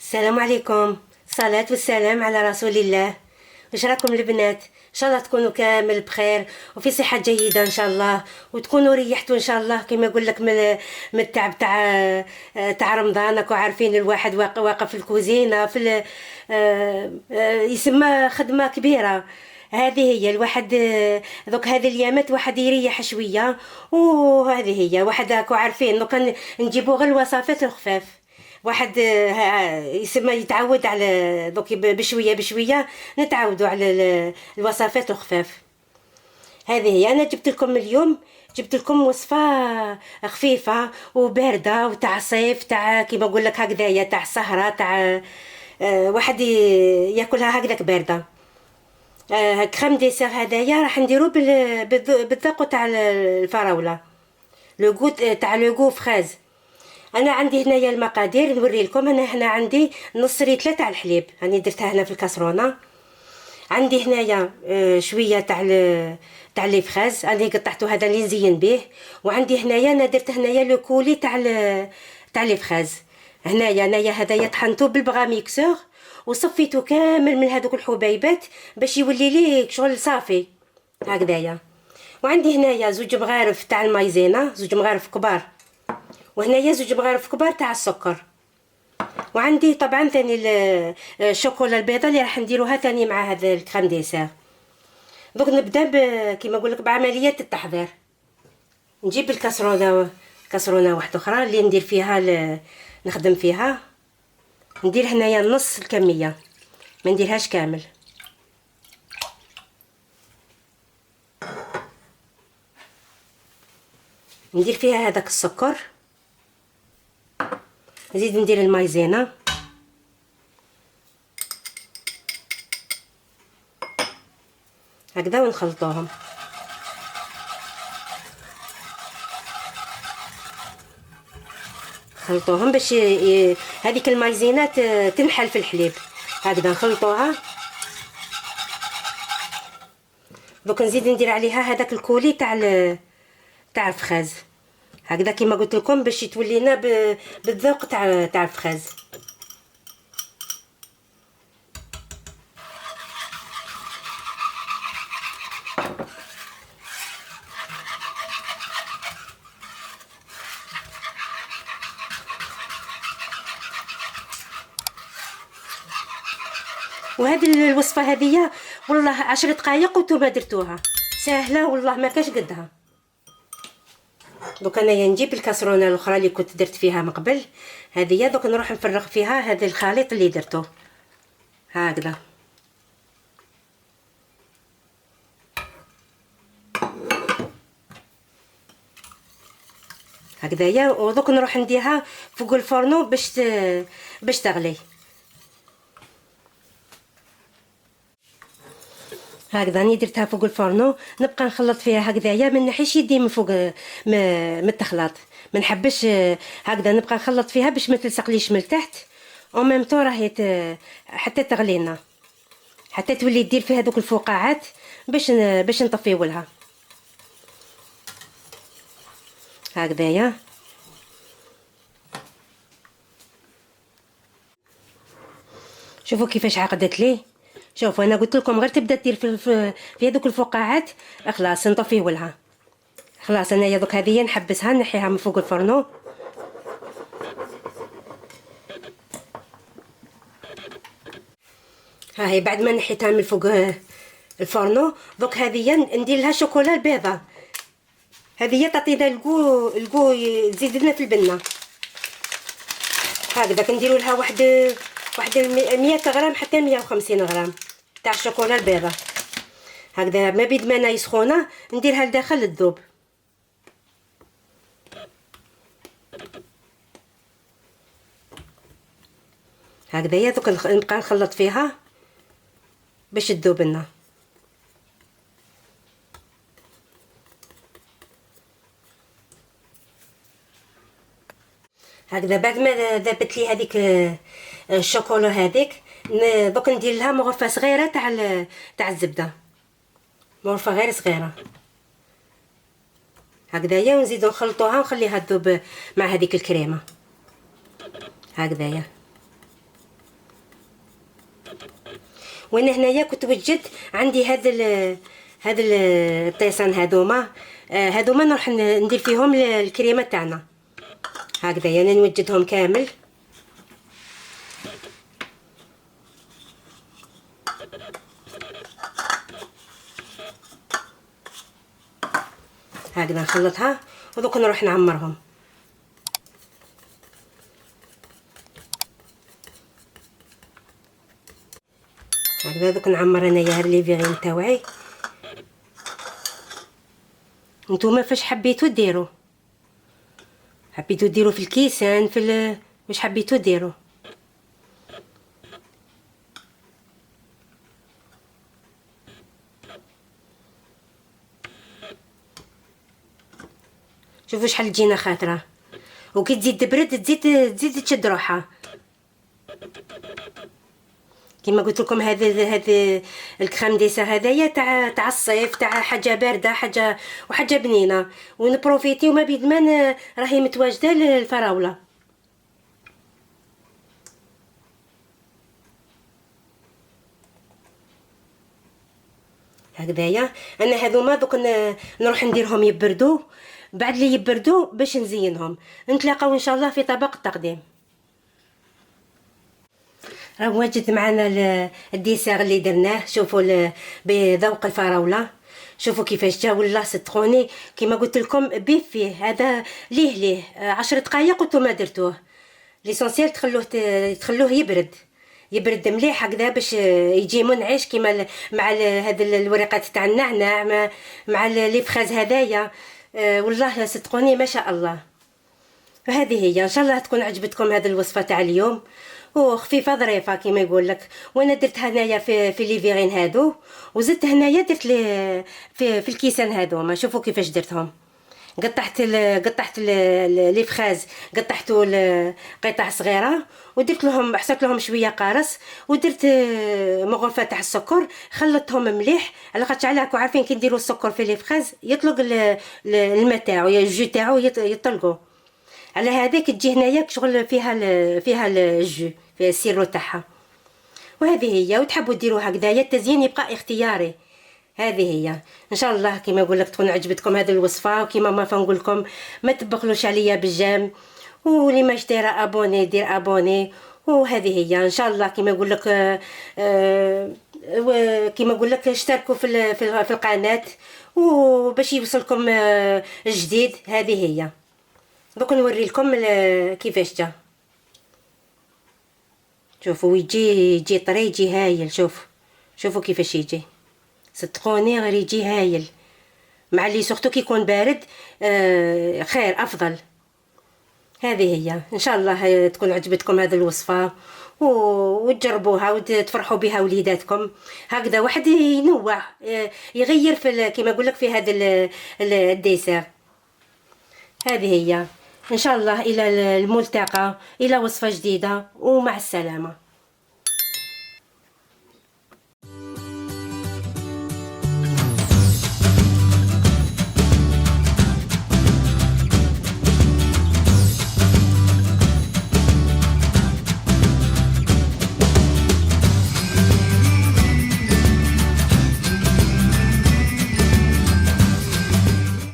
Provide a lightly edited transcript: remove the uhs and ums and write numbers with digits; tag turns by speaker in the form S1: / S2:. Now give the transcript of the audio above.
S1: السلام عليكم. الصلاة والسلام على رسول الله. واش راكم البنات؟ ان شاء الله تكونوا كامل بخير وفي صحة جيدة ان شاء الله، وتكونوا ريحتوا ان شاء الله كما يقول لك من التعب تاع رمضان. راكم عارفين الواحد واقف في الكوزينة في يسمى خدمة كبيرة. هذه هي الواحد دوك هذه الايامات واحد يريح شوية، وهذه هي واحد راكو عارفين دوك نجيبوا غير الوصفات الخفاف. واحد يسمى يتعود على دوك بشويه بشويه نتعودوا على الوصفات الخفاف. هذه هي انا جبت لكم اليوم، جبت لكم وصفه خفيفه وبارده وتاع صيف، تاع كيما نقول لك هكذايا، تاع سهره، تاع واحد ياكلها هكذاك بارده. كريم ديسير هذايا راح نديرو بالذوق تاع الفراوله، لو غو تاع لو غو فريز. انا عندي هنايا المقادير نوري لكم. انا هنا عندي نص ريتله تاع الحليب، راني درتها هنا في الكاسرونه. عندي هنايا شويه تاع لي فريز، راني قطعته هذا اللي نزين به. وعندي هنايا انا درت هنايا لو كولي تاع لي فريز. هنايا هذايا طحنته بالبغا ميكسور وصفيته كامل من هذوك الحبيبات باش يولي لي شغل صافي هكذايا. وعندي هنايا زوج مغارف تاع المايزينا، زوج مغارف كبار، وهنايا زوج مغارف كبار تاع السكر. وعندي طبعا ثاني الشوكولا البيضاء اللي راح نديروها ثاني مع هذا الكريم ديسير. دوك نبدا كيما نقول لك بعمليه التحضير. نجيب كاسرونه واحده اخرى اللي ندير فيها نخدم فيها. ندير هنايا نص الكميه، ما نديرهاش كامل. ندير فيها هذاك السكر، نزيد ندير المايزينا، هكذا ونخلطوهم. خلطوهم باش هذيك المايزينا تنحل في الحليب، هكذا نخلطوها. دوك نزيد ندير عليها هذاك الكولي تاع الفخاز، هكذا كيما قلت لكم باش تولينا بالذوق تاع الفخاز. وهذه الوصفه هذه والله 10 دقائق وانتم درتوها، سهله والله ما كاش قدها. دوك انايا نجيب الكاسرونه الاخرى اللي كنت درت فيها من قبل، هذه دوك نروح نفرغ فيها هذا الخليط اللي درته هكذا. هكذايا. ودوك نروح نديها فوق الفرنو باش تغلي. هكذا راني درتها فوق الفرنو، نبقى نخلط فيها هكذايا، ما نحيش يدي من فوق من التخلاط، ما نحبش هكذا نبقى نخلط فيها باش ما تلصقليش من التحت. او ميم طو راهي حتى تغلينا، حتى تولي دير فيها دوك الفقاعات باش نطفيو لها هكذايا. شوفوا كيفاش عقدت لي. شوفوا انا قلت لكم غير تبدا دير في هذوك الفقاعات، خلاص نطفيو لها. خلاص انايا دوك هذه نحبسها نحيها من فوق الفرنو. ها هي بعد ما نحيتها من فوق الفرنو، دوك هذه ندير لها شوكولا البيضاء. هذه تعطينا الكو يزيد لنا في البنه. هكذا كنديروا لها واحد 100 غرام حتى 150 غرام تاع الشوكولا البيضاء. هكذا ما بيد ما ناي سخونه نديرها لداخل الذوب. هكذايا دوك نبقى نخلط فيها باش تذوب لنا. هكذا بعد ما ذابت لي هذيك الشوكولا هذيك، دوك ندير لها مغرفه صغيره تاع الزبده، مغرفه غير صغيره هكذايا. ونزيدو نخلطوها ونخليها تذوب مع هذيك الكريمه هكذايا. وانا هنايا كنت وجدت عندي هاد الطيسان هادوما نروح ندير فيهم الكريمه تاعنا. هكذا يعني نوجدهم كامل. هكذا نخلطها ودوك نروح نعمرهم. هكذا دوك نعمر انايا هاد لي فيغين تاوعي. نتوما فاش حبيتو ديروا، حبيتو ديروا في الكيسان واش حبيتو ديروا. شوفوا شحال تجينا خاطره، وكي تزيد تبرد تزيد تشد روحها. كما قلت لكم هذا الكريم ديسير هذايا تاع الصيف، تاع حاجه بارده، حاجه بنينه، ونبروفيتي وما بيدمان راهي متواجده الفراوله. هكذايا انا هذوما دوك نروح نديرهم يبردوا، بعد لي يبردوا باش نزينهم. نتلاقاو ان شاء الله في طبق التقديم. راه واجد معنا الديسير اللي درناه، شوفوا بذوق الفراوله، شوفوا كيفاش جا والله صدقوني. كما قلت لكم بيف فيه هذا ليه 10 دقائق وانتم درتوه. ليسونسيال تخلوه يبرد مليح هكذا باش يجي منعش كيما مع هاد الورقات تاع النعناع مع لي فخاز هدايا. والله صدقوني ما شاء الله. فهذه هي ان شاء الله تكون عجبتكم هذه الوصفه تاع اليوم، وخفيفه ظريفه كما يقول لك. وانا درت هنايا في لي فيغين هادو، وزدت هنايا درت في الكيسان هادو. ما شوفوا كيفاش درتهم. قطعت لي فخاز، قطعتو قطع صغيره، ودرت لهم حصلت لهم شويه قارص، ودرت مغرفه تاع السكر، خلطتهم مليح على خاطر راكم عارفين كي نديروا السكر في لي فخاز يطلق الماء تاعو يا الجو تاعو يطلقوا. على هذيك تجي هنايا شغل فيها الجو، فيها السيرو تاعها. وهذه هي، وتحبوا ديروا هكذايا التزيين يبقى اختياري. هذه هي ان شاء الله كما نقول لك تكون عجبتكم هذه الوصفه. وكما ما فنقول لكم ما تبخلوش عليا بالجام، واللي ما اشترى ابوني دير ابوني. وهذه هي ان شاء الله كما نقول لك كما نقول لك اشتركوا في القناه وباش يوصلكم الجديد. هذه هي. دوك نوري لكم كيفاش جا. شوفوا يجي طري، يجي هايل. شوفوا كيفاش يجي، صدقوني غير يجي هايل. مع اللي سورتو كي يكون بارد خير افضل. هذه هي ان شاء الله تكون عجبتكم هذه الوصفه، وتجربوها وتفرحوا بها وليداتكم. هكذا واحد ينوع يغير كما نقول لك في هذا الديسير. هذه هي ان شاء الله. الى الملتقى، الى وصفه جديده، ومع السلامه.